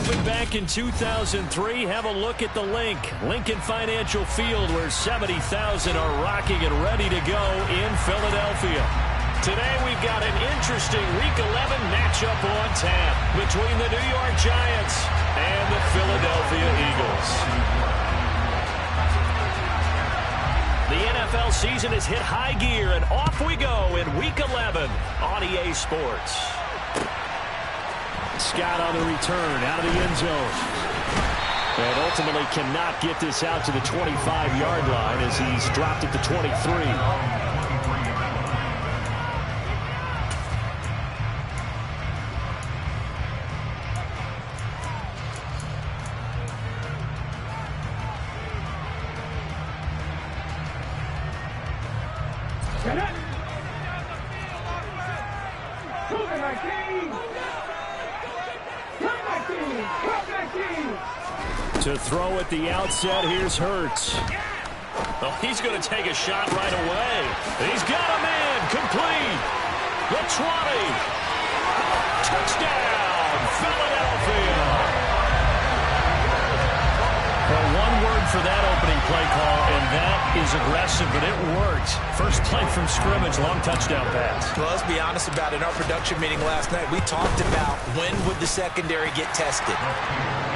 opened back in 2003. Have a look at the Lincoln Financial Field, where 70,000 are rocking and ready to go in Philadelphia. Today we've got an interesting Week 11 matchup on tap between the New York Giants and the Philadelphia Eagles. The NFL season has hit high gear, and off we go in Week 11 on EA Sports. Scott on the return, out of the end zone. And ultimately cannot get this out to the 25-yard line as he's dropped it to 23. To throw at the outset, here's Hurts. Oh, he's going to take a shot right away. He's got a man, complete. The 20. Touchdown, Philadelphia. Well, one word for that opening play call, and that is aggressive, but it worked. First play from scrimmage, long touchdown pass. Well, let's be honest about it. In our production meeting last night, we talked about when would the secondary get tested.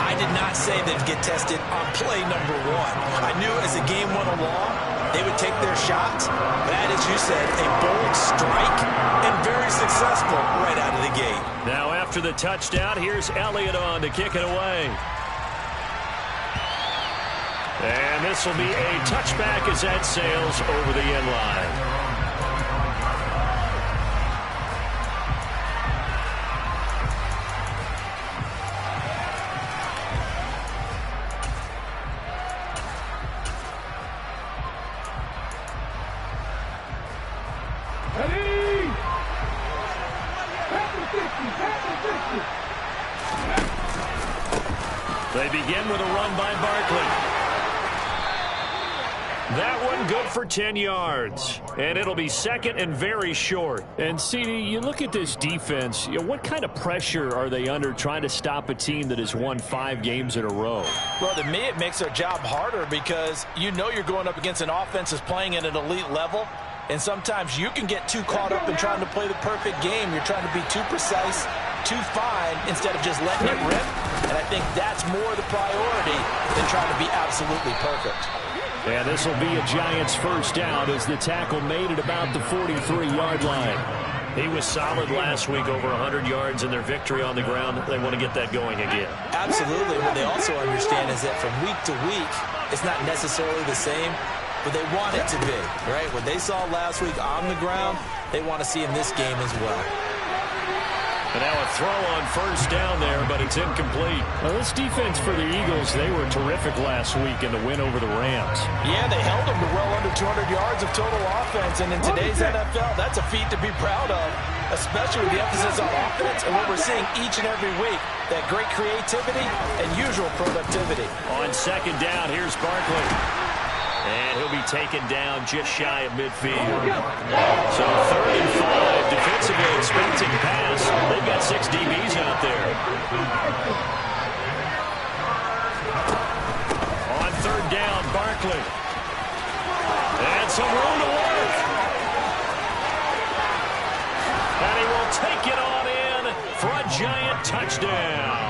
I did not say they'd get tested on play number 1. I knew as the game went along, they would take their shots. That, as you said, a bold strike and very successful right out of the gate. Now after the touchdown, here's Elliott on to kick it away. And this will be a touchback as that sails over the end line. They begin with a run by Barkley. That one good for 10 yards. And it'll be second and very short. And, CD, you look at this defense, what kind of pressure are they under trying to stop a team that has won 5 games in a row? Well, to me, it makes their job harder because you know you're going up against an offense that's playing at an elite level. And sometimes you can get too caught up in trying to play the perfect game. You're trying to be too precise, too fine, instead of just letting it rip. And I think that's more the priority than trying to be absolutely perfect. And this will be a Giants first down as the tackle made it about the 43-yard line. He was solid last week, over 100 yards in their victory on the ground. They want to get that going again. Absolutely. What they also understand is that from week to week, it's not necessarily the same, but they want it to be, right? What they saw last week on the ground, they want to see in this game as well. And now a throw on first down there, but it's incomplete. Well, this defense for the Eagles, they were terrific last week in the win over the Rams. Yeah, they held them to well under 200 yards of total offense, and in today's NFL, that's a feat to be proud of, especially with the emphasis on offense and what we're seeing each and every week, that great creativity and usual productivity. On second down, here's Barkley. And he'll be taken down just shy of midfield. So 3rd and 5, defensively expecting pass. They've got 6 DBs out there. On 3rd down, Barkley. And some room to work. And he will take it on in for a Giant touchdown.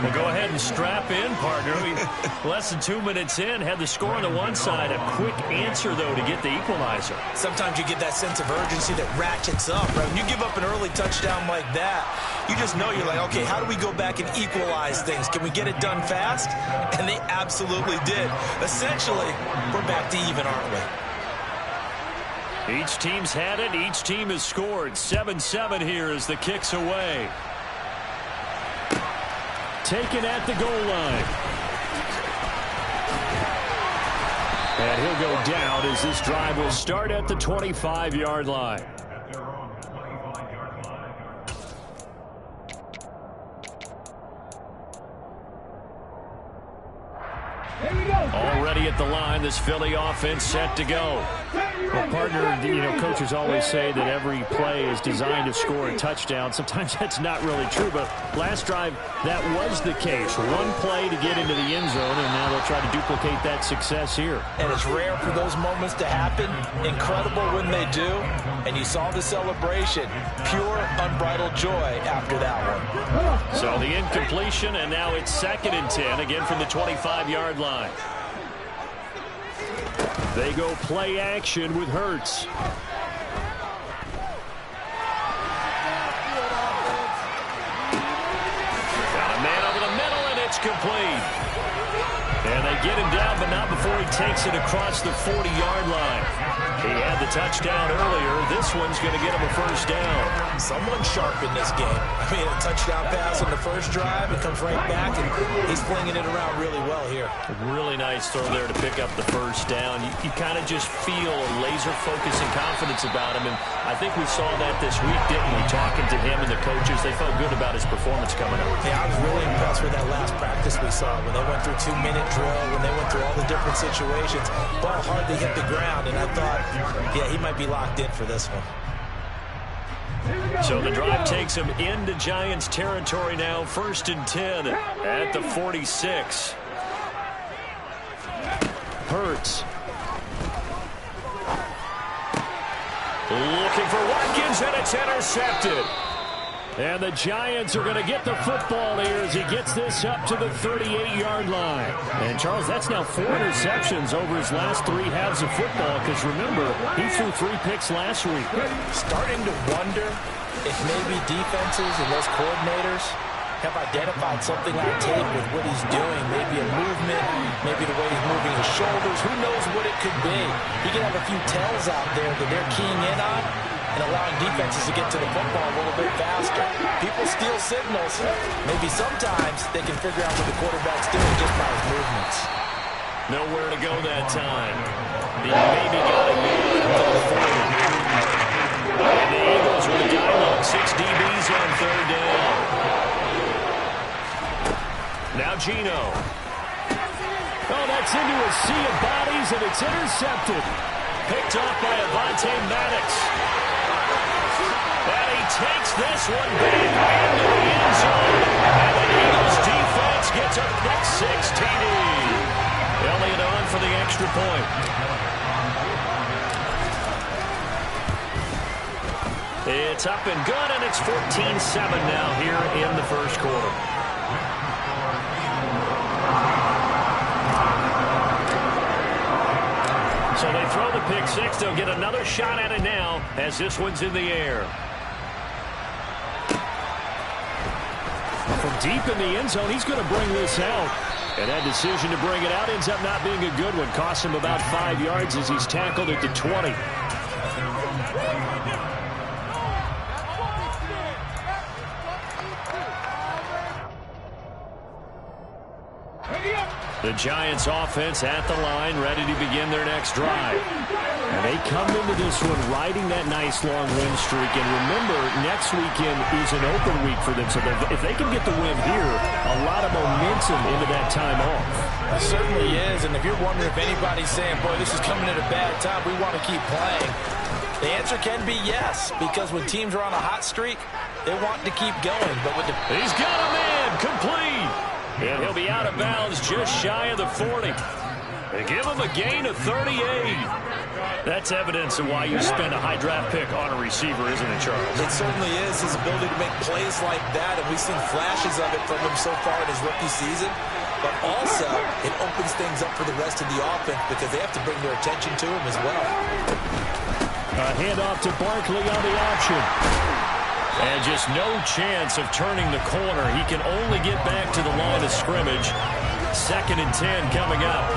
Well, go ahead and strap in, partner. Less than 2 minutes in, had the score on the one side. A quick answer, though, to get the equalizer. Sometimes you get that sense of urgency that ratchets up, right? When you give up an early touchdown like that, you just know you're like, okay, how do we go back and equalize things? Can we get it done fast? And they absolutely did. Essentially, we're back to even, aren't we? Each team's had it. Each team has scored. 7-7 here as the kick's away. Taken at the goal line. And he'll go down as this drive will start at the 25-yard line. Already at the line, this Philly offense set to go. Well, partner, coaches always say that every play is designed to score a touchdown. Sometimes that's not really true, but last drive, that was the case. One play to get into the end zone, and now they'll try to duplicate that success here. And it's rare for those moments to happen. Incredible when they do. And you saw the celebration. Pure, unbridled joy after that one. So the incompletion, and now it's 2nd and 10, again from the 25-yard line. They go play action with Hurts. Got a man over the middle, and it's complete. And they get him down, but not before he takes it across the 40-yard line. He had the touchdown earlier. This one's going to get him a first down. Someone sharp in this game. I mean, a touchdown pass on the first drive. It comes right back, and he's flinging it around really well here. Really nice throw there to pick up the first down. You kind of just feel a laser focus and confidence about him, and I think we saw that this week, didn't we? Talking to him and the coaches, they felt good about his performance coming up. Yeah, I was really impressed with that last practice we saw when they went through 2-minute drill, when they went through all the different situations. Ball hardly hit the ground, and I thought, yeah, he might be locked in for this one. So the drive takes him into Giants territory now. 1st and 10 at the 46. Hurts. Looking for Watkins, and it's intercepted. And the Giants are going to get the football here as he gets this up to the 38-yard line. And, Charles, that's now 4 interceptions over his last 3 halves of football because, remember, he threw 3 picks last week. Starting to wonder if maybe defenses and those coordinators have identified something on tape with what he's doing. Maybe a movement, maybe the way he's moving his shoulders. Who knows what it could be? He can have a few tells out there that they're keying in on and allowing defenses to get to the football a little bit faster. People steal signals. Maybe sometimes they can figure out what the quarterback's doing just by his movements. Nowhere to go that time. He maybe got it up to the 40. And the Eagles with a guy look. 6 DBs on 3rd down. Now Geno. Oh, that's into a sea of bodies, and it's intercepted. Picked off by Avonte Maddox. And he takes this one back into the end zone. And the Eagles defense gets a pick 6 TD. Elliott on for the extra point. It's up and good, and it's 14-7 now here in the first quarter. So they throw the pick 6. They'll get another shot at it now as this one's in the air. From deep in the end zone, he's going to bring this out. And that decision to bring it out ends up not being a good one. Costs him about 5 yards as he's tackled at the 20. The Giants offense at the line, ready to begin their next drive. And they come into this one riding that nice long win streak. And remember, next weekend is an open week for them. So if they can get the win here, a lot of momentum into that time off. It certainly is. And if you're wondering if anybody's saying, boy, this is coming at a bad time, we want to keep playing, the answer can be yes. Because when teams are on a hot streak, they want to keep going. But with he's got a man complete. And he'll be out of bounds just shy of the 40. They give him a gain of 38. That's evidence of why you spend a high draft pick on a receiver, isn't it, Charles? It certainly is. His ability to make plays like that, and we've seen flashes of it from him so far in his rookie season. But also, it opens things up for the rest of the offense because they have to bring their attention to him as well. A handoff to Barkley on the option. And just no chance of turning the corner. He can only get back to the line of scrimmage. 2nd and 10 coming up.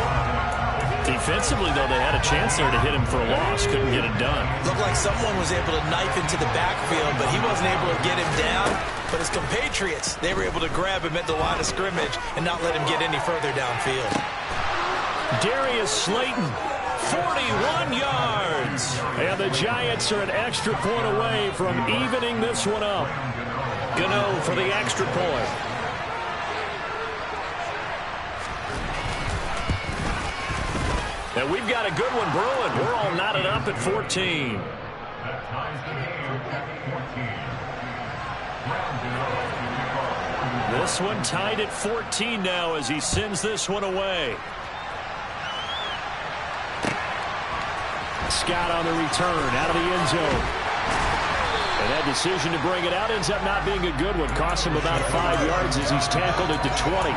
Defensively, though, they had a chance there to hit him for a loss. Couldn't get it done. Looked like someone was able to knife into the backfield, but he wasn't able to get him down. But his compatriots, they were able to grab him at the line of scrimmage and not let him get any further downfield. Darius Slayton, 41 yards. And the Giants are an extra point away from evening this one up. Gano for the extra point. And we've got a good one brewing. We're all knotted up at 14. This one tied at 14 now as he sends this one away. Scott on the return out of the end zone. And that decision to bring it out ends up not being a good one. Costs him about 5 yards as he's tackled at the 20.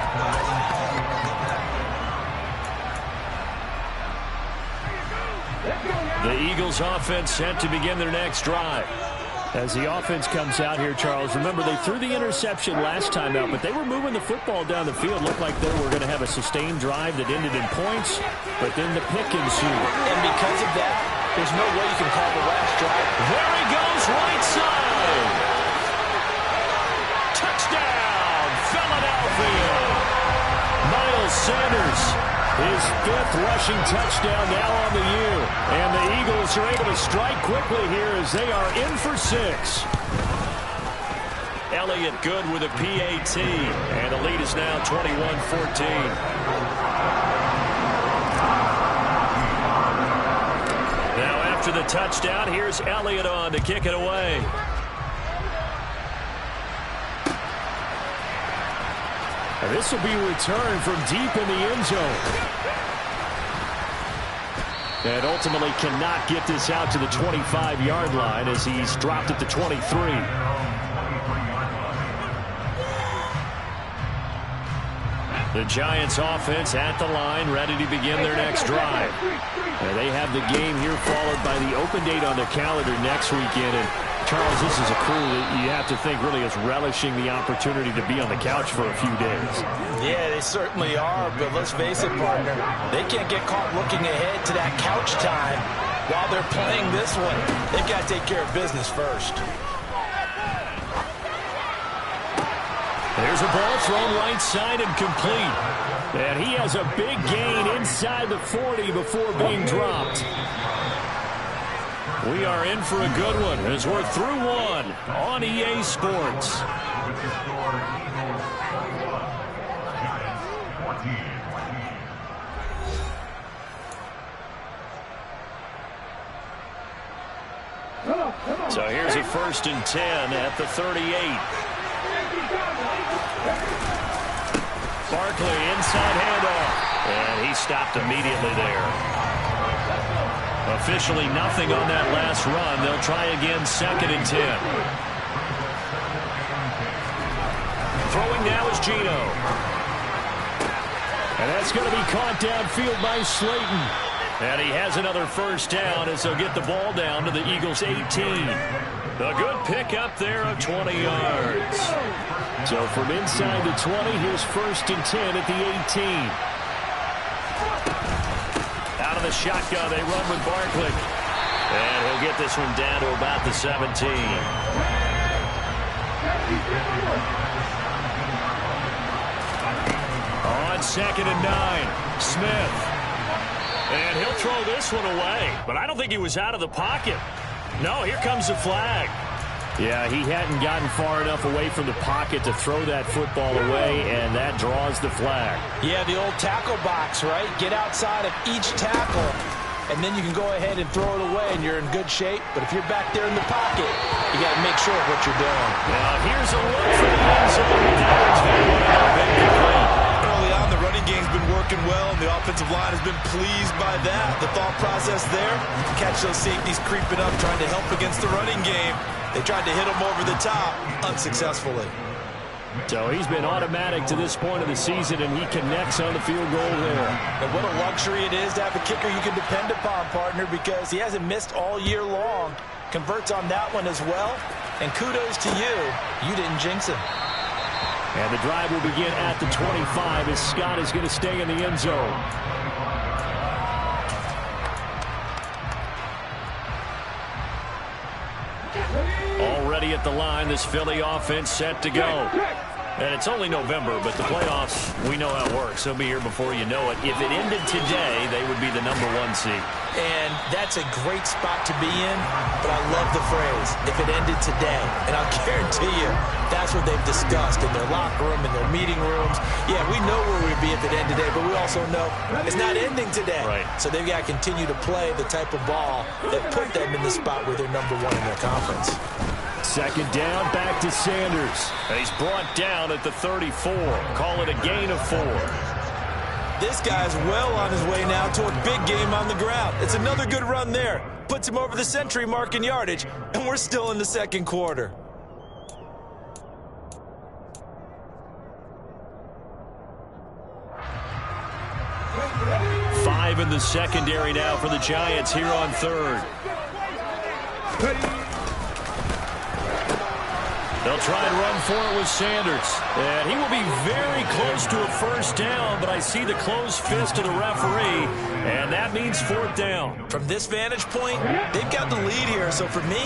The Eagles offense set to begin their next drive. As the offense comes out here, Charles, remember they threw the interception last time out, but they were moving the football down the field. Looked like they were going to have a sustained drive that ended in points, but then the pick ensued. And because of that, there's no way you can call the last drive. There he goes, right side. Touchdown, Philadelphia. Miles Sanders, his 5th rushing touchdown now on the year. And the Eagles are able to strike quickly here as they are in for 6. Elliott good with a PAT. And the lead is now 21-14. Now after the touchdown, here's Elliott on to kick it away. And this will be returned from deep in the end zone. And ultimately cannot get this out to the 25-yard line as he's dropped at the 23. The Giants offense at the line, ready to begin their next drive. And they have the game here followed by the open date on their calendar next weekend. And Charles, this is a crew that you have to think really is relishing the opportunity to be on the couch for a few days. Yeah, they certainly are, but let's face it, partner, they can't get caught looking ahead to that couch time while they're playing this one. They've got to take care of business first. There's a ball thrown right side and complete. And he has a big gain inside the 40 before being dropped. We are in for a good one as we're through one on EA Sports. So here's a 1st and 10 at the 38. Barkley inside handoff. And he stopped immediately there. Officially nothing on that last run. They'll try again 2nd and 10. Throwing now is Geno. And that's going to be caught downfield by Slayton. And he has another 1st down as they'll get the ball down to the Eagles' 18. A good pick up there of 20 yards. So from inside the 20, here's 1st and 10 at the 18. Out of the shotgun, they run with Barkley. And he'll get this one down to about the 17. On 2nd and 9, Smith. And he'll throw this one away. But I don't think he was out of the pocket. No, here comes the flag. Yeah, he hadn't gotten far enough away from the pocket to throw that football away, and that draws the flag. Yeah, the old tackle box, right? Get outside of each tackle, and then you can go ahead and throw it away, and you're in good shape. But if you're back there in the pocket, you got to make sure of what you're doing. Now, here's a look for the end zone. That one's going to end up incomplete. Early on, the running game's been working well, and the offensive line has been pleased by that. The thought process there, catch those safeties creeping up, trying to help against the running game. They tried to hit him over the top, unsuccessfully. So he's been automatic to this point of the season, and he connects on the field goal there. And what a luxury it is to have a kicker you can depend upon, partner, because he hasn't missed all year long. Converts on that one as well. And kudos to you. You didn't jinx him. And the drive will begin at the 25 as Scott is going to stay in the end zone. Already at the line, this Philly offense set to go. And it's only November, but the playoffs, we know how it works. They'll be here before you know it. If it ended today, they would be the #1 seed. And that's a great spot to be in, but I love the phrase, if it ended today. And I'll guarantee you, that's what they've discussed in their locker room, in their meeting rooms. Yeah, we know where we'd be if it ended today, but we also know it's not ending today. Right. So they've got to continue to play the type of ball that put them in the spot where they're #1 in their conference. Second down, back to Sanders. He's brought down at the 34. Call it a gain of 4. This guy's well on his way now to a big game on the ground. It's another good run there. Puts him over the century mark in yardage, and we're still in the second quarter. Five in the secondary now for the Giants here on third. They'll try and run for it with Sanders. And he will be very close to a first down, but I see the closed fist of the referee, and that means 4th down. From this vantage point, they've got the lead here, so for me,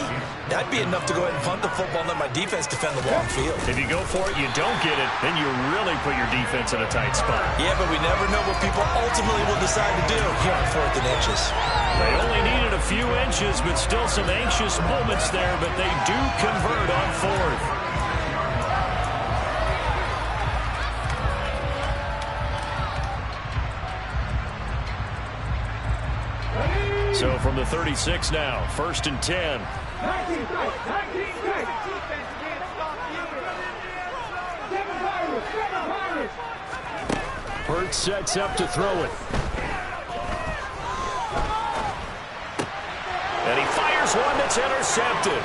that'd be enough to go ahead and punt the football and let my defense defend the long field. If you go for it, you don't get it, then you really put your defense in a tight spot. Yeah, but we never know what people ultimately will decide to do here on 4th and inches. They only needed a few inches, but still some anxious moments there, but they do convert on 4th. So from the 36 now, 1st and 10. Hurts sets up to throw it. And he fires one that's intercepted.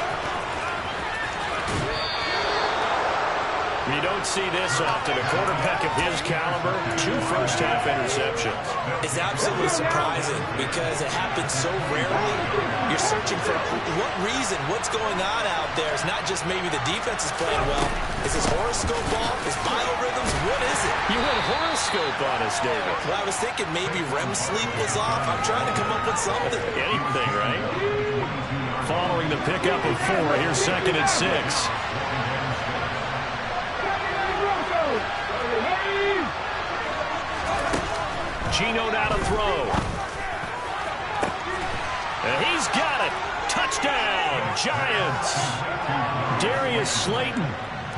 You don't see this often. A quarterback of his caliber, 2 first-half interceptions. It's absolutely surprising because it happens so rarely. You're searching for what reason, what's going on out there. It's not just maybe the defense is playing well. Is his horoscope off? His biorhythms? What is it? You went horoscope on us, David. Well, I was thinking maybe REM sleep was off. I'm trying to come up with something. Anything, right? Following the pickup of 4, here's 2nd and 6. Gino now to throw. And he's got it. Touchdown, Giants. Darius Slayton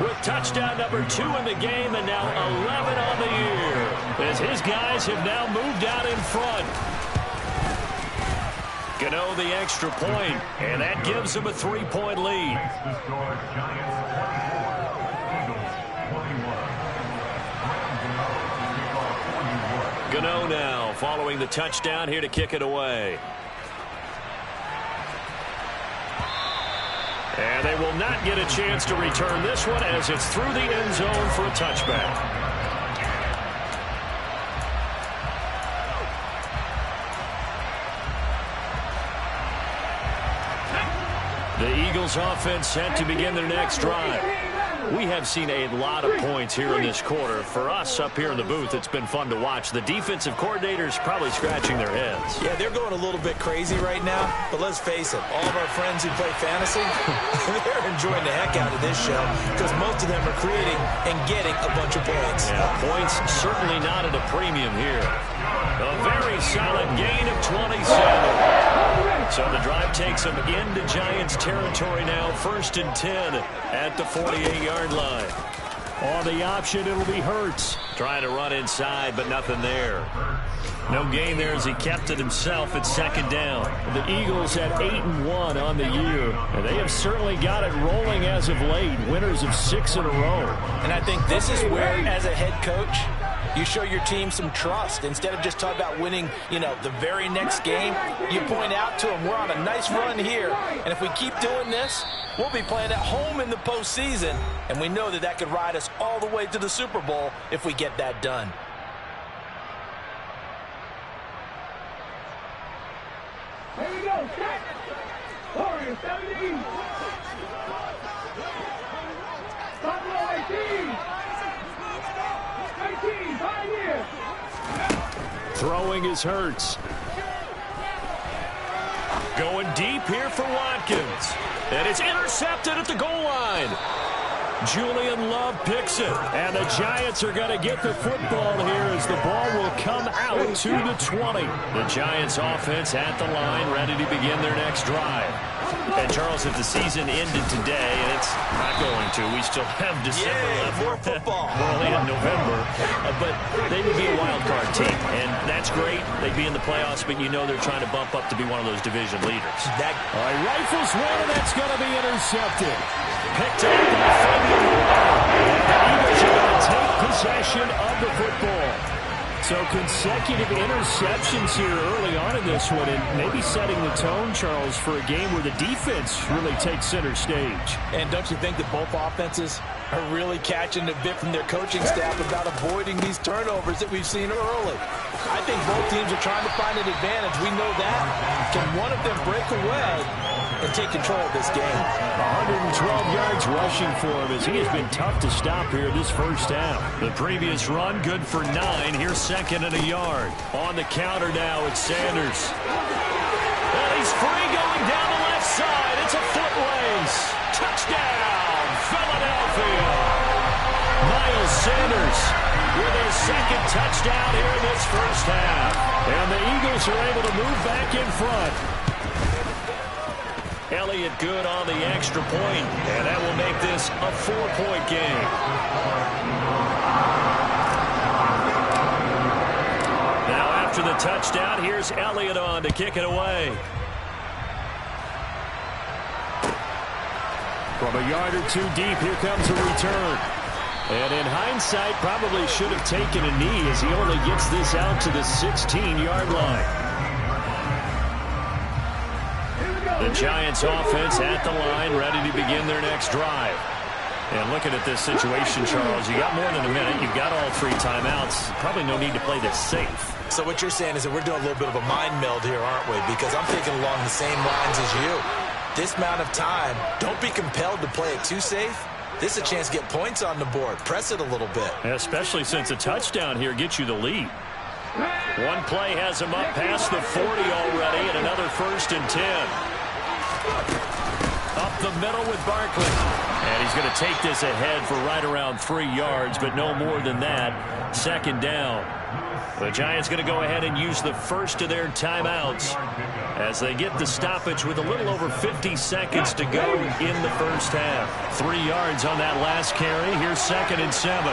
with touchdown number 2 in the game and now 11 on the year as his guys have now moved out in front. Gano the extra point, and that gives him a 3-point lead. Gano now following the touchdown here to kick it away. And they will not get a chance to return this one as it's through the end zone for a touchback. The Eagles offense set to begin their next drive. We have seen a lot of points here in this quarter. For us up here in the booth, it's been fun to watch. The defensive coordinators probably scratching their heads. Yeah, they're going a little bit crazy right now, but let's face it, all of our friends who play fantasy, they're enjoying the heck out of this show because most of them are creating and getting a bunch of points. Yeah, points certainly not at a premium here. A very solid gain of 27. So the drive takes them into Giants territory now, 1st and 10 at the 48-yard line. On the option, it'll be Hurts. Trying to run inside, but nothing there. No gain there as he kept it himself at 2nd down. The Eagles at 8-1 on the year, and they have certainly got it rolling as of late. Winners of 6 in a row. And I think this is where, as a head coach, you show your team some trust. Instead of just talking about winning, the very next game, you point out to them, we're on a nice run here, and if we keep doing this, we'll be playing at home in the postseason, and we know that that could ride us all the way to the Super Bowl if we get that done. Here we go, set. Warriors 17. Buffalo 18. 18, Pioneers. Throwing is Hurts. Going deep here for Watkins. And it's intercepted at the goal line. Julian Love picks it. And the Giants are going to get the football here as the ball will come out to the 20. The Giants offense at the line, ready to begin their next drive. And Charles, if the season ended today, and it's not going to, we still have December left. More football. Early in November, but they would be a wild card team, and that's great. They'd be in the playoffs, but you know they're trying to bump up to be one of those division leaders. All right, rifles one, and that's going to be intercepted. Picked up by Fabian Moore. The Eagles are going to take possession of the football. So consecutive interceptions here early on in this one, and maybe setting the tone, Charles, for a game where the defense really takes center stage. And don't you think that both offenses are really catching a bit from their coaching staff about avoiding these turnovers that we've seen early? I think both teams are trying to find an advantage. We know that. Can one of them break away and take control of this game? 112 yards rushing for him as he has been tough to stop here this first half. The previous run, good for 9. Here's second and a yard. On the counter now, it's Sanders. Well, he's free going down the left side. It's a foot race. Touchdown, Philadelphia. Miles Sanders with his second touchdown here in this first half. And the Eagles are able to move back in front. Elliott good on the extra point, and that will make this a 4-point game. Now after the touchdown, here's Elliott on to kick it away. From a yard or two deep, here comes a return. And in hindsight, probably should have taken a knee as he only gets this out to the 16-yard line. The Giants offense at the line, ready to begin their next drive. And looking at this situation, Charles, you got more than a minute. You've got all 3 timeouts. Probably no need to play this safe. So what you're saying is that we're doing a little bit of a mind meld here, aren't we? Because I'm thinking along the same lines as you. This amount of time, don't be compelled to play it too safe. This is a chance to get points on the board. Press it a little bit. Especially since a touchdown here gets you the lead. One play has him up past the 40 already, and another 1st and 10. Up the middle with Barkley. And he's going to take this ahead for right around 3 yards, but no more than that. Second down. The Giants going to go ahead and use the first of their timeouts as they get the stoppage with a little over 50 seconds to go in the first half. 3 yards on that last carry. Here's 2nd and 7.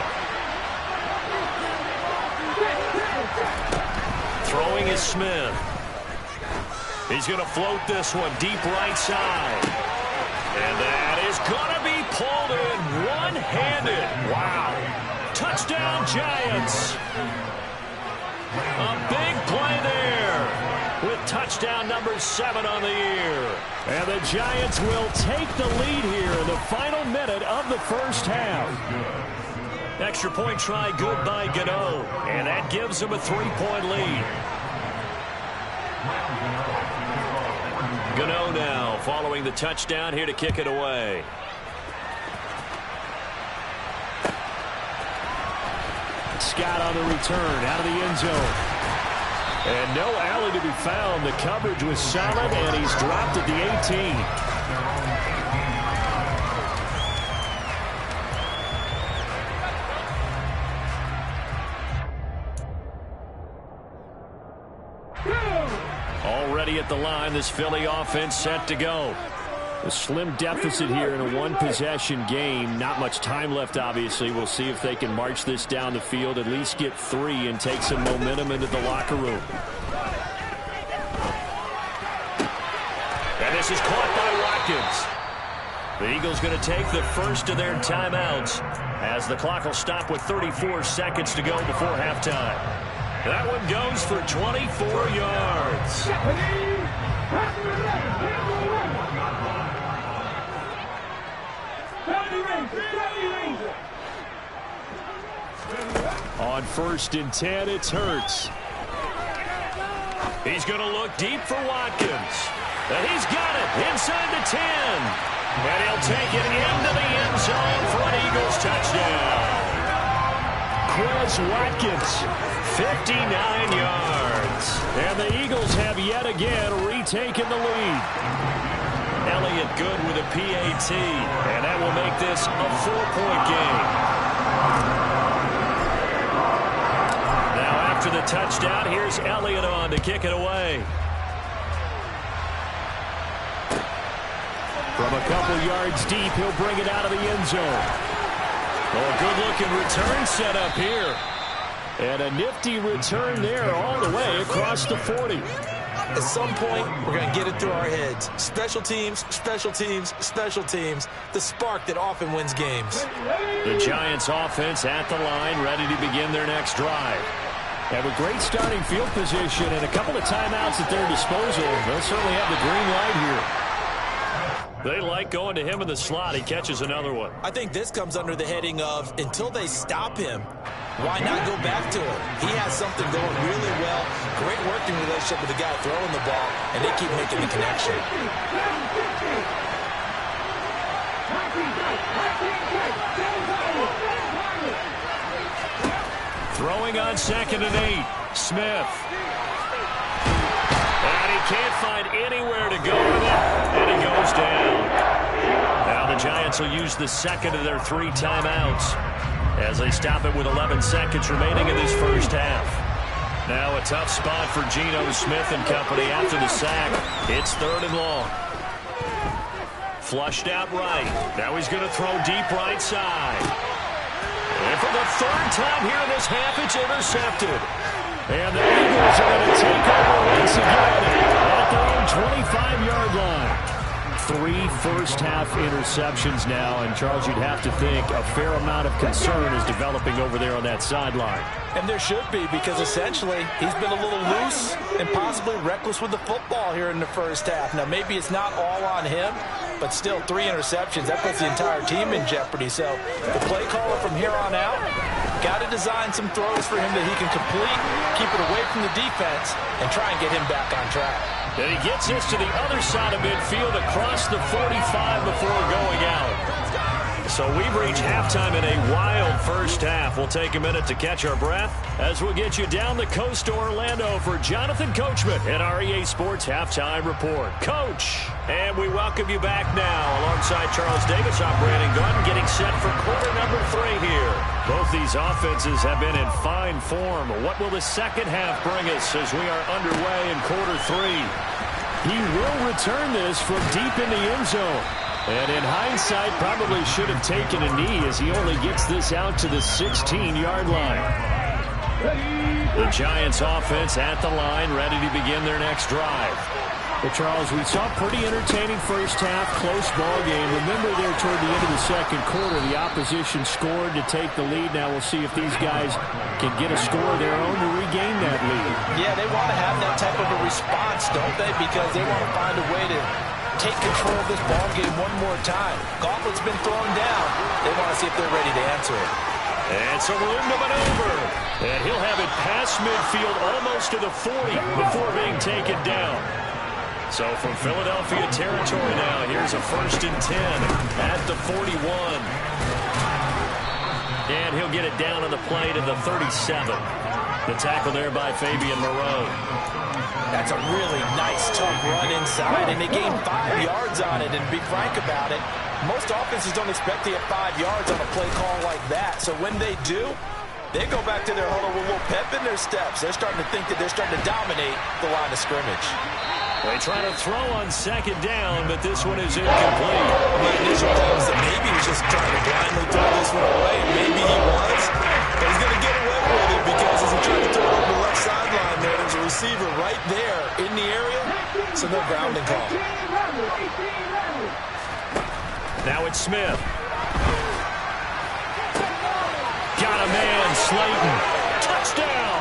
Throwing is Smith. He's going to float this one deep right side. And that is going to be pulled in one-handed. Wow. Touchdown, Giants. A big play there with touchdown number 7 on the year. And the Giants will take the lead here in the final minute of the first half. Extra point try good by GOTW. And that gives them a 3-point lead. GOTW now following the touchdown here to kick it away. Scott on the return out of the end zone. And no alley to be found. The coverage was solid, and he's dropped at the 18. Already at the line, this Philly offense set to go. A slim deficit here in a one-possession game. Not much time left, obviously. We'll see if they can march this down the field, at least get 3 and take some momentum into the locker room. And this is caught by Watkins. The Eagles going to take the first of their timeouts as the clock will stop with 34 seconds to go before halftime. That one goes for 24 yards. On 1st and 10, it's Hurts. He's going to look deep for Watkins. And he's got it inside the 10. And he'll take it into the end zone for an Eagles touchdown. Quez Watkins, 59 yards. And the Eagles have yet again retaken the lead. Elliott good with a PAT. And that will make this a 4-point game. Now after the touchdown, here's Elliott on to kick it away. From a couple yards deep, he'll bring it out of the end zone. Oh, good-looking return set up here. And a nifty return there all the way across the 40. At some point, we're going to get it through our heads. Special teams, special teams, special teams. The spark that often wins games. The Giants offense at the line, ready to begin their next drive. Have a great starting field position and a couple of timeouts at their disposal. They'll certainly have the green light here. They like going to him in the slot. He catches another one. I think this comes under the heading of until they stop him, why not go back to him? He has something going really well. Great working relationship with the guy throwing the ball, and they keep making the connection. Throwing on 2nd and 8. Smith. And he can't find anywhere to go with it. And he goes down. Now the Giants will use the second of their 3 timeouts as they stop it with 11 seconds remaining in this first half. Now a tough spot for Geno Smith and company after the sack. It's 3rd and long. Flushed out right. Now he's going to throw deep right side. And for the 3rd time here in this half, it's intercepted. And the Eagles are going to take over once again at their own 25-yard line. 3 first-half interceptions now, and Charles, you'd have to think a fair amount of concern is developing over there on that sideline. And there should be, because essentially he's been a little loose and possibly reckless with the football here in the first half. Now, maybe it's not all on him, but still 3 interceptions. That puts the entire team in jeopardy. So the play caller from here on out got to design some throws for him that he can complete, keep it away from the defense, and try and get him back on track. And he gets this to the other side of midfield across the 45 before going out. So we've reached halftime in a wild first half. We'll take a minute to catch our breath as we'll get you down the coast to Orlando for Jonathan Coachman at our EA Sports Halftime Report. Coach, and we welcome you back now alongside Charles Davis. I'm Brandon Gunn getting set for quarter number 3 here. Both these offenses have been in fine form. What will the second half bring us as we are underway in quarter 3? He will return this from deep in the end zone. And in hindsight, probably should have taken a knee as he only gets this out to the 16-yard line. The Giants offense at the line, ready to begin their next drive. But Charles, we saw a pretty entertaining first half, close ball game. Remember there toward the end of the second quarter, the opposition scored to take the lead. Now we'll see if these guys can get a score of their own to regain that lead. Yeah, they want to have that type of a response, don't they? Because they want to find a way to take control of this ball game one more time. Gauntlet's been thrown down. They want to see if they're ready to answer it. And some room to maneuver. And he'll have it past midfield almost to the 40 before being taken down. So from Philadelphia territory now, here's a 1st and 10 at the 41. And he'll get it down on the play to the 37. The tackle there by Fabian Moreau. That's a really nice, tough run inside, and they gained 5 yards on it. And to be frank about it, most offenses don't expect to get 5 yards on a play call like that. So when they do, they go back to their huddle with a little pep in their steps. They're starting to think that they're starting to dominate the line of scrimmage. They try to throw on 2nd down, but this one is incomplete. My initial thought was that maybe he was just trying to blindly throw this one away. Maybe he was, but he's going to get away with it because as he tried to throw it over the left sideline there, there's a receiver right there in the area, so no grounding call. Now it's Smith. Got a man, Slayton. Touchdown!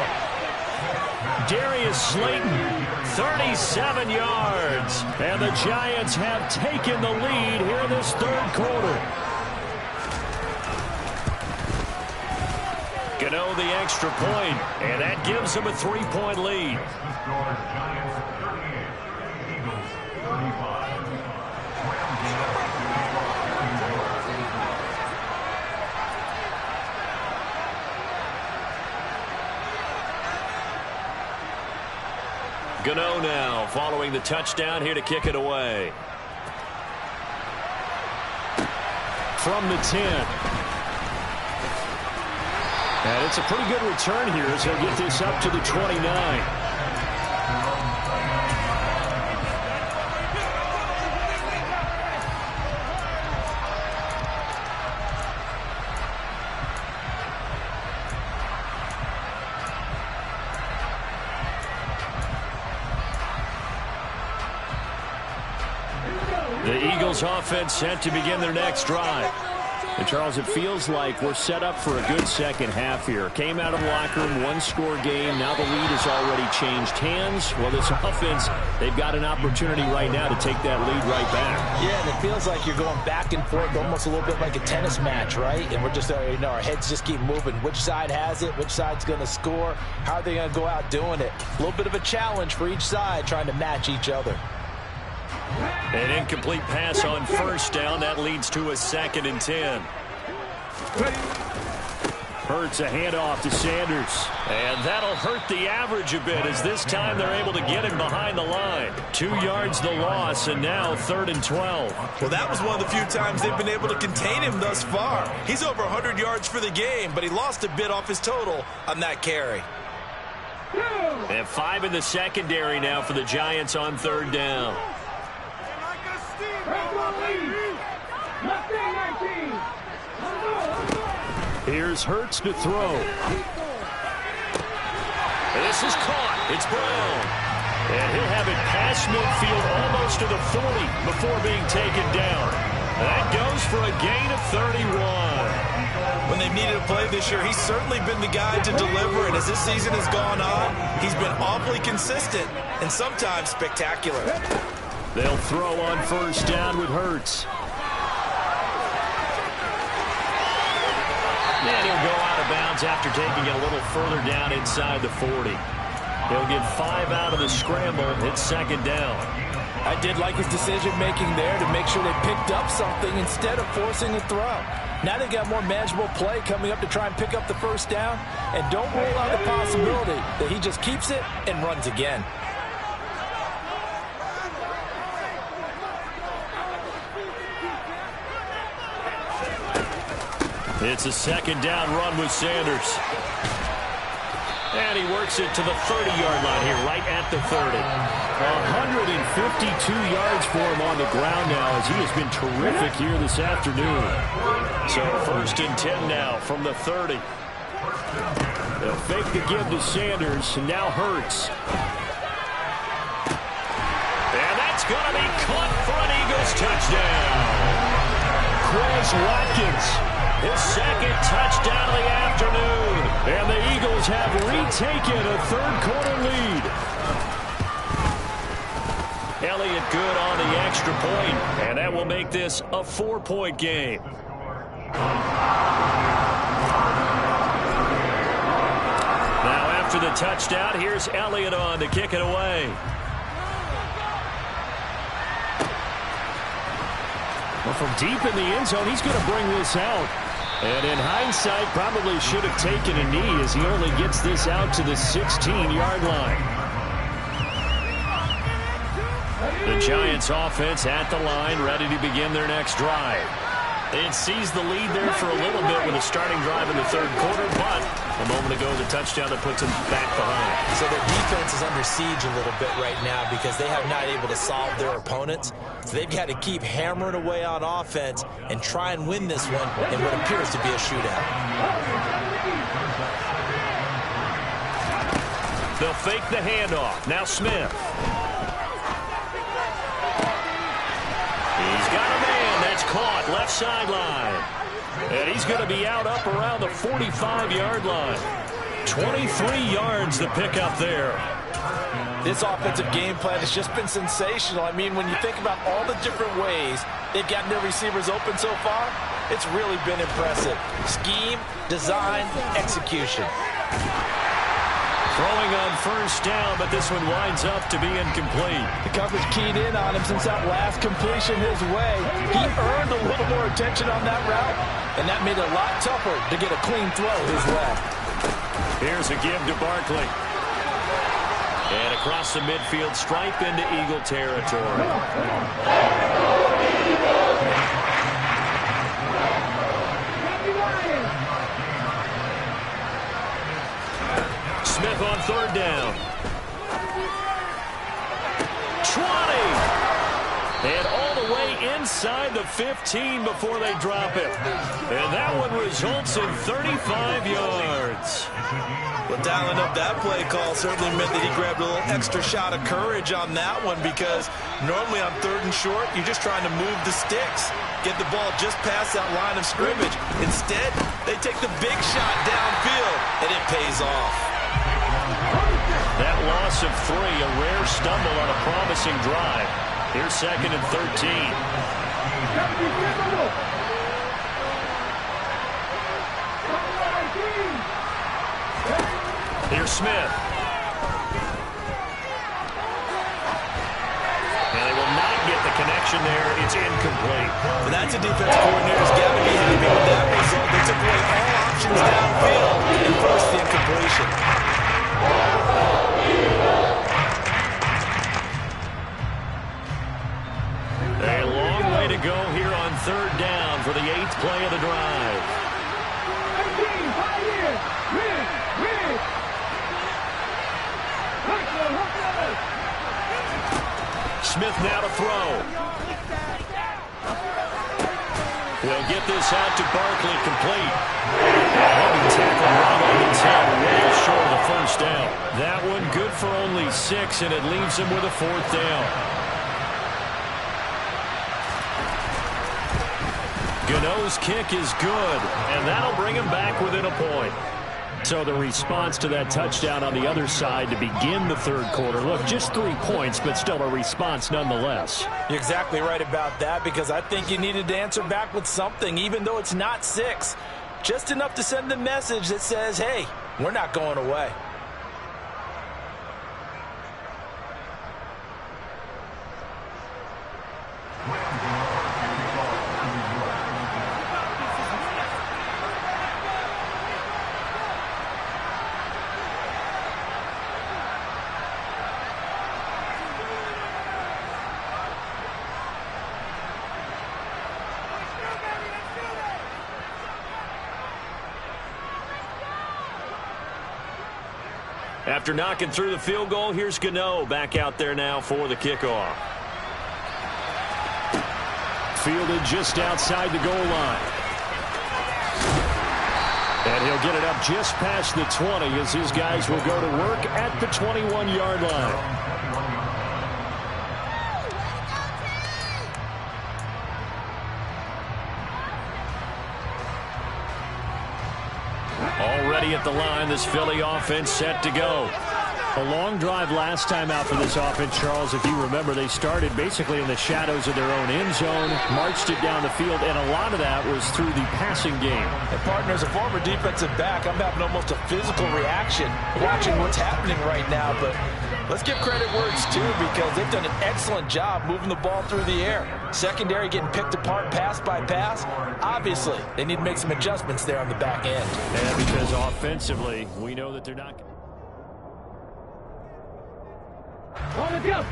Darius Slayton, 37 yards. And the Giants have taken the lead here in this 3rd quarter. Gano the extra point, and that gives them a 3-point lead. Giants 38, Eagles 35. Gano now following the touchdown here to kick it away. from the 10. And it's a pretty good return here as he'll get this up to the 29. The Eagles offense set to begin their next drive. And Charles, it feels like we're set up for a good second half here. Came out of the locker room, one-score game. Now the lead has already changed hands. Well, this offense, they've got an opportunity right now to take that lead right back. Yeah, and it feels like you're going back and forth, almost a little bit like a tennis match, right? And we're just, our heads just keep moving. Which side has it? Which side's going to score? How are they going to go out doing it? A little bit of a challenge for each side, trying to match each other. An incomplete pass on first down. That leads to a 2nd and 10. Hurts a handoff to Sanders. And that'll hurt the average a bit as this time they're able to get him behind the line. 2 yards the loss, and now 3rd and 12. Well, that was one of the few times they've been able to contain him thus far. He's over 100 yards for the game, but he lost a bit off his total on that carry. They have 5 in the secondary now for the Giants on 3rd down. Here's Hurts to throw. This is caught. It's Brown. And he'll have it past midfield almost to the 40 before being taken down. That goes for a gain of 31. When they've needed a play this year, he's certainly been the guy to deliver. And as this season has gone on, he's been awfully consistent and sometimes spectacular. They'll throw on first down with Hurts. And he'll go out of bounds after taking it a little further down inside the 40. He'll get 5 out of the scramble. It's 2nd down. I did like his decision-making there to make sure they picked up something instead of forcing the throw. Now they got more manageable play coming up to try and pick up the first down. And don't rule out the possibility that he just keeps it and runs again. It's a 2nd down run with Sanders. And he works it to the 30-yard line here, right at the 30. 152 yards for him on the ground now as he has been terrific here this afternoon. So 1st and 10 now from the 30. They'll fake the give to Sanders, and now Hurts. And that's going to be caught for an Eagles touchdown. Quez Watkins. His 2nd touchdown of the afternoon. And the Eagles have retaken a 3rd-quarter lead. Elliott good on the extra point, and that will make this a 4-point game. Now after the touchdown, here's Elliott on to kick it away. Well, from deep in the end zone, he's going to bring this out. And in hindsight, probably should have taken a knee as he only gets this out to the 16-yard line. The Giants offense at the line, ready to begin their next drive. They had seized the lead there for a little bit with a starting drive in the 3rd quarter, but a moment ago, the touchdown that puts them back behind. So their defense is under siege a little bit right now because they have not able to solve their opponents. So they've got to keep hammering away on offense and try and win this one in what appears to be a shootout. They'll fake the handoff. Now Smith. He's got a man. That's caught. Left sideline. And he's going to be out up around the 45-yard line. 23 yards the pickup there. This offensive game plan has just been sensational. I mean, when you think about all the different ways they've gotten their receivers open so far, it's really been impressive. Scheme, design, execution. Throwing on first down, but this one winds up to be incomplete. The coverage keyed in on him since that last completion his way. He earned a little more attention on that route, and that made it a lot tougher to get a clean throw his way. Here's a give to Barkley. And across the midfield stripe into Eagle territory. Smith on third down. 20. And all the way inside the 15 before they drop it. And that one results in 35 yards. Well, dialing up that play call certainly meant that he grabbed a little extra shot of courage on that one, because normally on third and short, you're just trying to move the sticks, get the ball just past that line of scrimmage. Instead, they take the big shot downfield, and it pays off. That loss of 3, a rare stumble on a promising drive. Here's 2nd and 13. Here's Smith. And they will not get the connection there. It's incomplete. Well, that's a defense coordinator's got to be happy with that result. They took away all options downfield and forced the incompletion. A long way to go here on third down for the 8th play of the drive. Smith now to throw. They'll get this out to Barkley, complete. Heavy tackle right on his head, way short of the first down. That one good for only 6, and it leaves him with a 4th down. Gano's kick is good, and that'll bring him back within a point. So the response to that touchdown on the other side to begin the third quarter. Look, just 3 points, but still a response nonetheless. You're exactly right about that, because I think you needed to answer back with something, even though it's not 6. Just enough to send the message that says, hey, we're not going away. After knocking through the field goal, here's Gano back out there now for the kickoff. Fielded just outside the goal line. And he'll get it up just past the 20 as his guys will go to work at the 21-yard line. Already at the line, this Philly offense set to go. A long drive last time out for this offense, Charles. If you remember, they started basically in the shadows of their own end zone, marched it down the field, and a lot of that was through the passing game. And partner, as a former defensive back, I'm having almost a physical reaction watching what's happening right now. But let's give credit where it's due, because they've done an excellent job moving the ball through the air. Secondary getting picked apart pass by pass. Obviously, they need to make some adjustments there on the back end. And because offensively, we know that they're not... On the jump.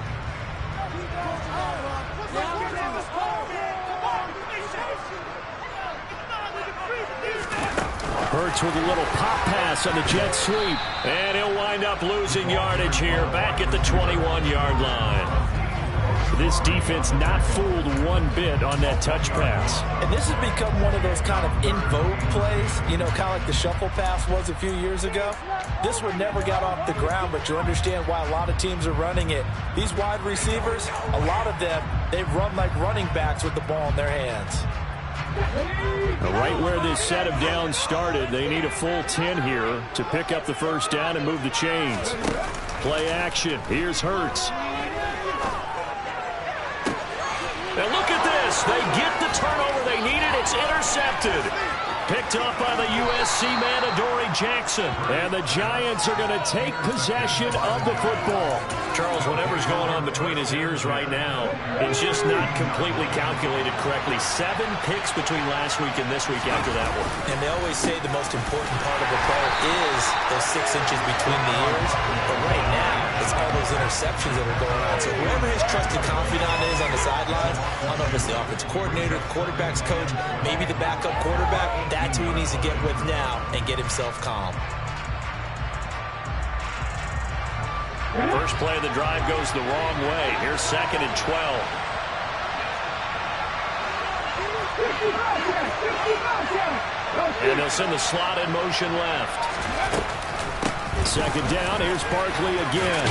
Hurts with a little pop pass on the jet sweep. And he'll wind up losing yardage here back at the 21-yard line. This defense not fooled one bit on that touch pass. And this has become one of those kind of in vogue plays, you know, kind of like the shuffle pass was a few years ago. This one never got off the ground, but you understand why a lot of teams are running it. These wide receivers, a lot of them, they run like running backs with the ball in their hands. Right where this set of downs started, they need a full 10 here to pick up the first down and move the chains. Play action. Here's Hurts. And look at this. They get the turnover they needed. It's intercepted. Picked up by the USC man, Adoree Jackson. And the Giants are going to take possession of the football. Charles, whatever's going on between his ears right now, it's just not completely calculated correctly. 7 picks between last week and this week after that one. And they always say the most important part of a player is those 6 inches between the ears. But right now, it's all those interceptions that are going on. So whoever his trusted confidant is on the sidelines, I don't know if it's the offense coordinator, the quarterback's coach, maybe the backup quarterback, that's who he needs to get with now and get himself calm. First play of the drive goes the wrong way. Here's 2nd and 12. And they'll send the slot in motion left. 2nd down. Here's Barkley again.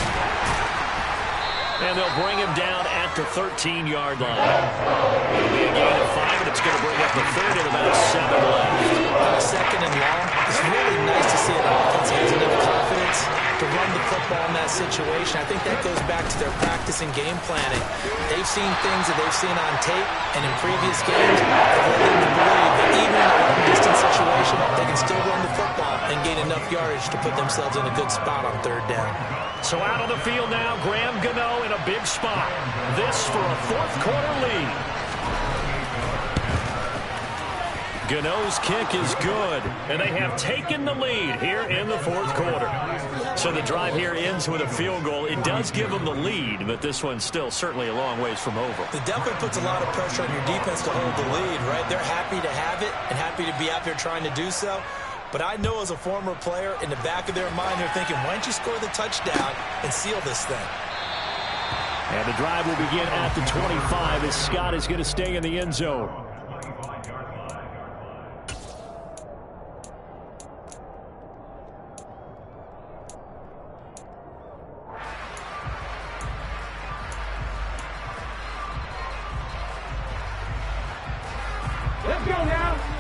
And they'll bring him down at the 13-yard line. It'll be a gain of 5, and it's going to bring up the 3rd and about 7 left. 2nd and long. It's really nice to see an offense has enough confidence to run the football in that situation. I think that goes back to their practice and game planning. They've seen things that they've seen on tape and in previous games that led them to believe that even in a long-distance situation, they can still run the football and gain enough yardage to put themselves in a good spot on 3rd down. So out on the field now, Graham Gano in a big spot. This for a 4th quarter lead. Gano's kick is good, and they have taken the lead here in the 4th quarter. So the drive here ends with a field goal. It does give them the lead, but this one's still certainly a long ways from over. It definitely puts a lot of pressure on your defense to hold the lead, right? They're happy to have it and happy to be out there trying to do so. But I know as a former player, in the back of their mind, they're thinking, why don't you score the touchdown and seal this thing? And the drive will begin at the 25 as Scott is going to stay in the end zone.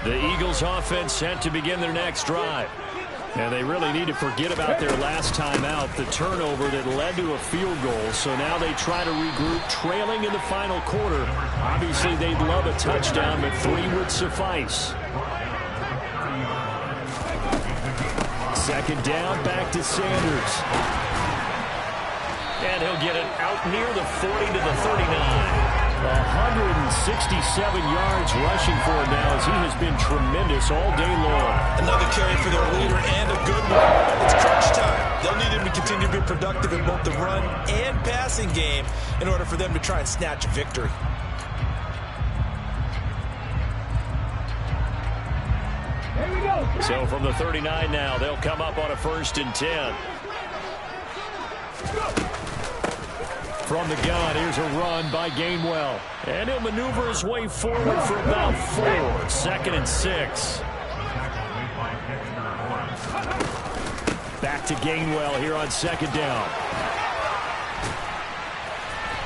The Eagles offense set to begin their next drive. And they really need to forget about their last time out, the turnover that led to a field goal. So now they try to regroup, trailing in the final quarter. Obviously, they'd love a touchdown, but 3 would suffice. 2nd down, back to Sanders. And he'll get it out near the 40 to the 39. 167 yards rushing for him now as he has been tremendous all day long. Another carry for their leader and a good one. It's crunch time. They'll need him to continue to be productive in both the run and passing game in order for them to try and snatch a victory. Here we go. So from the 39 now, they'll come up on a 1st and 10. From the gun, here's a run by Gainwell. And he'll maneuver his way forward for about 4. 2nd and 6. Back to Gainwell here on 2nd down.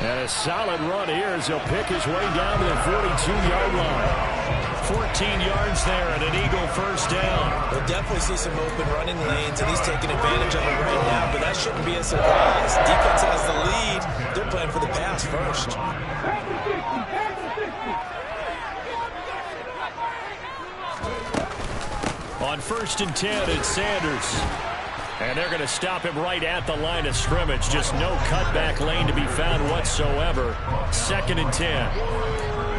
And a solid run here as he'll pick his way down to the 42-yard line. 14 yards there and an Eagle 1st down. We'll definitely see some open running lanes, and he's taking advantage of it right now, but that shouldn't be a surprise. Defense has the lead. They're playing for the pass first. On 1st and 10, it's Sanders. And they're going to stop him right at the line of scrimmage. Just no cutback lane to be found whatsoever. 2nd and 10.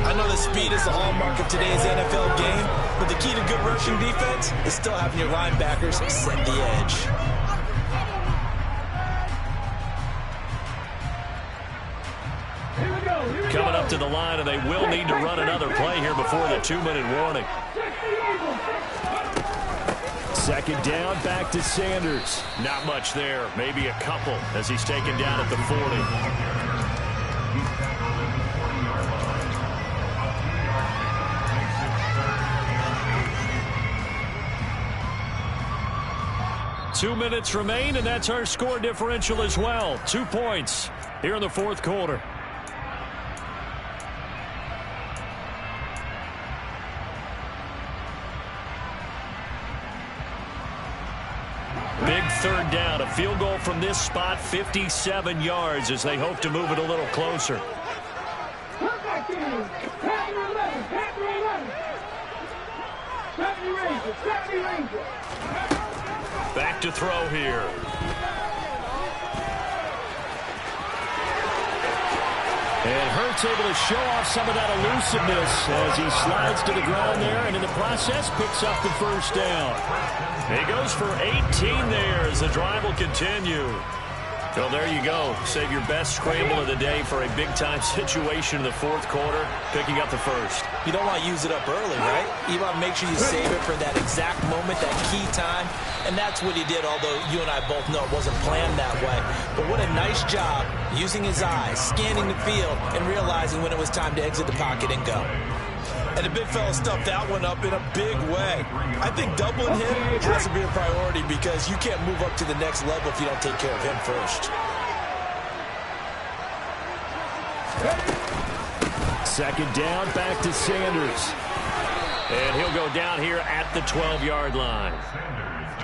I know that speed is the hallmark of today's NFL game, but the key to good rushing defense is still having your linebackers set the edge. Coming up to the line, and they will need to run another play here before the 2-minute warning. 2nd down, back to Sanders. Not much there, maybe a couple as he's taken down at the 40. 2 minutes remain, and that's our score differential as well. 2 points here in the 4th quarter. Big 3rd down. A field goal from this spot, 57 yards as they hope to move it a little closer. Back to throw here. And Hurts able to show off some of that elusiveness as he slides to the ground there, and in the process picks up the 1st down. He goes for 18 there as the drive will continue. Well, there you go. Save your best scramble of the day for a big-time situation in the fourth quarter, picking up the first. You don't want to use it up early, right? You want to make sure you save it for that exact moment, that key time, and that's what he did, although you and I both know it wasn't planned that way. But what a nice job using his eyes, scanning the field, and realizing when it was time to exit the pocket and go. And the big fella stuffed that one up in a big way. I think doubling him has to be a priority because you can't move up to the next level if you don't take care of him first. Second down, back to Sanders. And he'll go down here at the 12-yard line.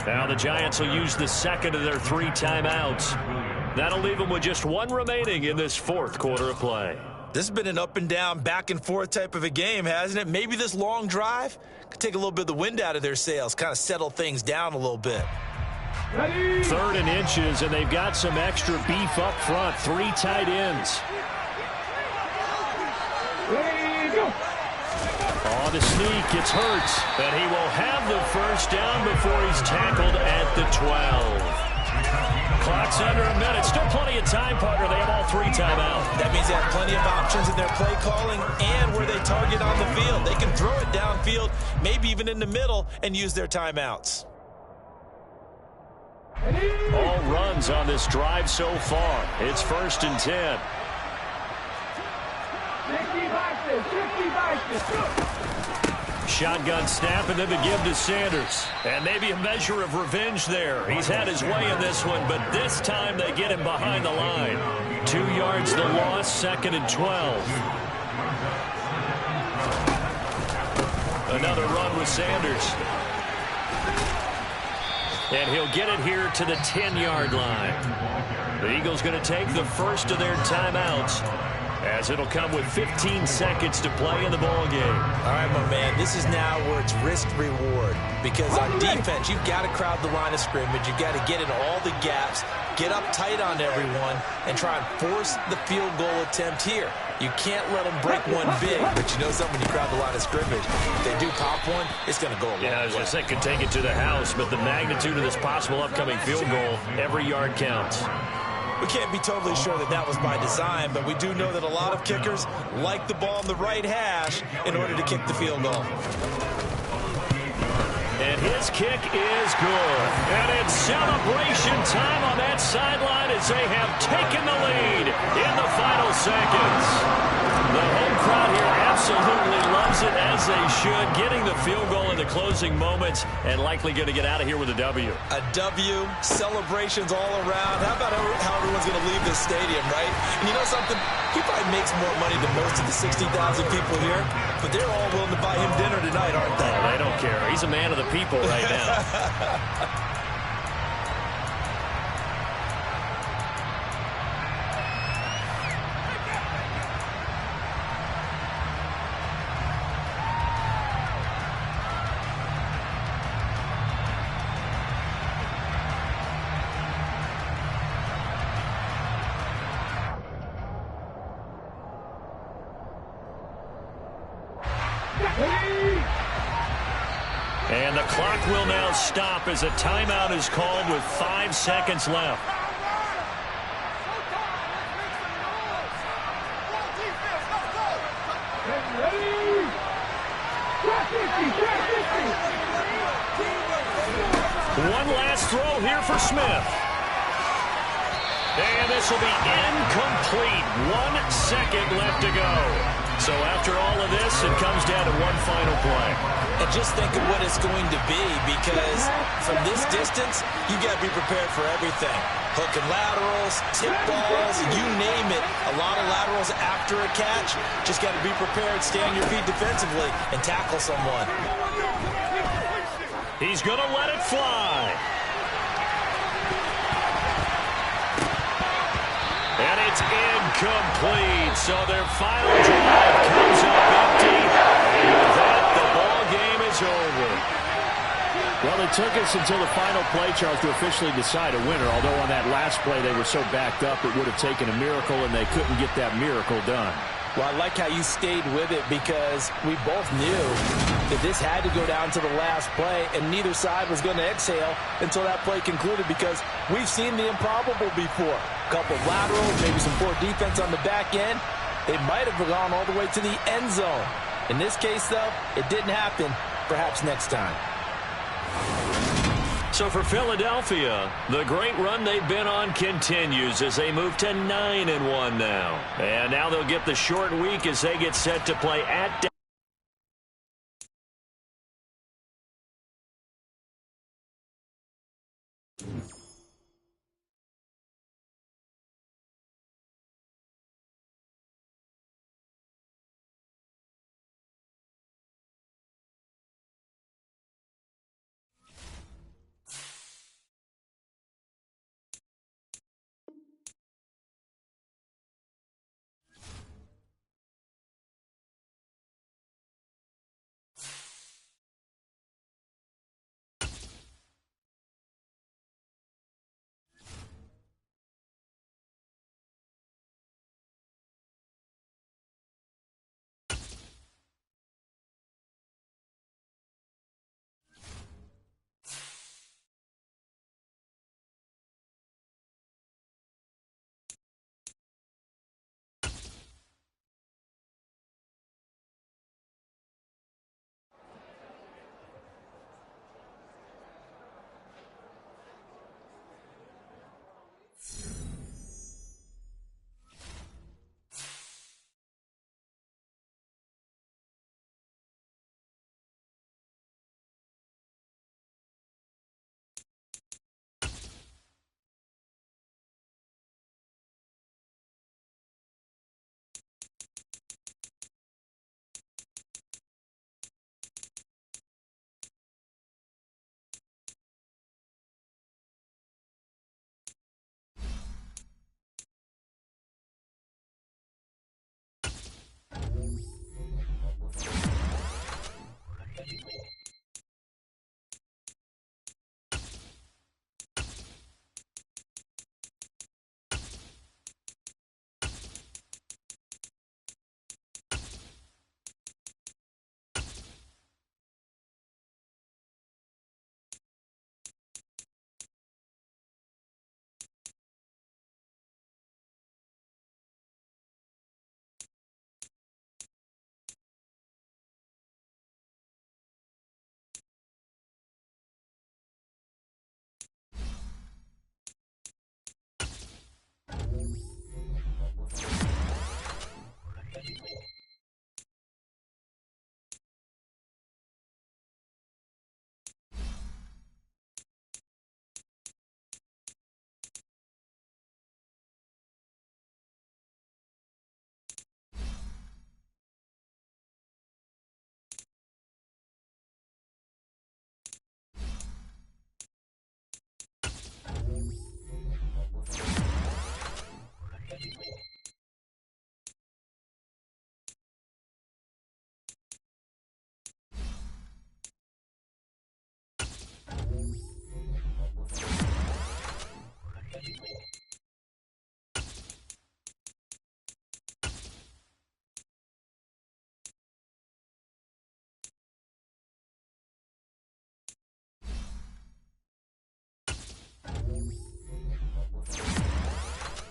Now the Giants will use the second of their 3 timeouts. That'll leave them with just 1 remaining in this fourth quarter of play. This has been an up and down, back and forth type of a game, hasn't it? Maybe this long drive could take a little bit of the wind out of their sails, kind of settle things down a little bit. Ready? 3rd and inches, and they've got some extra beef up front. 3 tight ends. Ready, go. On the sneak, it's Hurts, and he will have the first down before he's tackled at the 12. Clock's under a minute. Still plenty of time, partner. They have all 3 timeouts. That means they have plenty of options in their play calling and where they target on the field. They can throw it downfield, maybe even in the middle, and use their timeouts. All runs on this drive so far. It's 1st and 10. 60 boxes. Shotgun snap and then the give to Sanders. And maybe a measure of revenge there. He's had his way in this one, but this time they get him behind the line. 2 yards the loss, 2nd and 12. Another run with Sanders. And he'll get it here to the 10-yard line. The Eagles going to take the first of their timeouts, as it'll come with 15 seconds to play in the ball game. All right, my man, this is now where it's risk-reward. Because on defense, you've got to crowd the line of scrimmage. You've got to get in all the gaps, get up tight on everyone, and try and force the field goal attempt here. You can't let them break one big, but you know something, when you crowd the line of scrimmage, if they do pop one, it's going to go a long way. Yeah, I was going to say, could take it to the house, but the magnitude of this possible upcoming field goal, every yard counts. We can't be totally sure that that was by design, but we do know that a lot of kickers like the ball in the right hash in order to kick the field goal. And his kick is good. And it's celebration time on that sideline as they have taken the lead in the final seconds. The home crowd here absolutely loves it, as they should, getting the field goal in the closing moments and likely going to get out of here with a W. A W, celebrations all around. How about how everyone's going to leave this stadium, right? And you know something? He probably makes more money than most of the 60,000 people here, but they're all willing to buy him dinner tonight, aren't they? Oh, they don't care. He's a man of the people right now. And the clock will now stop as a timeout is called with 5 seconds left. One last throw here for Smith. And this will be incomplete. 1 second left to go. So after all of this, it comes down to one final play. And just think of what it's going to be, because from this distance, you got to be prepared for everything. Hook and laterals, tip balls, you name it. A lot of laterals after a catch. Just got to be prepared, stay on your feet defensively, and tackle someone. He's going to let it fly. And it's incomplete. So their final drive comes up empty. And with that, the ball game is over. Well, it took us until the final play, Charles, to officially decide a winner. Although on that last play they were so backed up, it would have taken a miracle, and they couldn't get that miracle done. Well, I like how you stayed with it because we both knew that this had to go down to the last play, and neither side was going to exhale until that play concluded because we've seen the improbable before. A couple of laterals, maybe some poor defense on the back end. They might have gone all the way to the end zone. In this case, though, it didn't happen. Perhaps next time. So for Philadelphia, the great run they've been on continues as they move to 9-1 now. And now they'll get the short week as they get set to play at Dallas.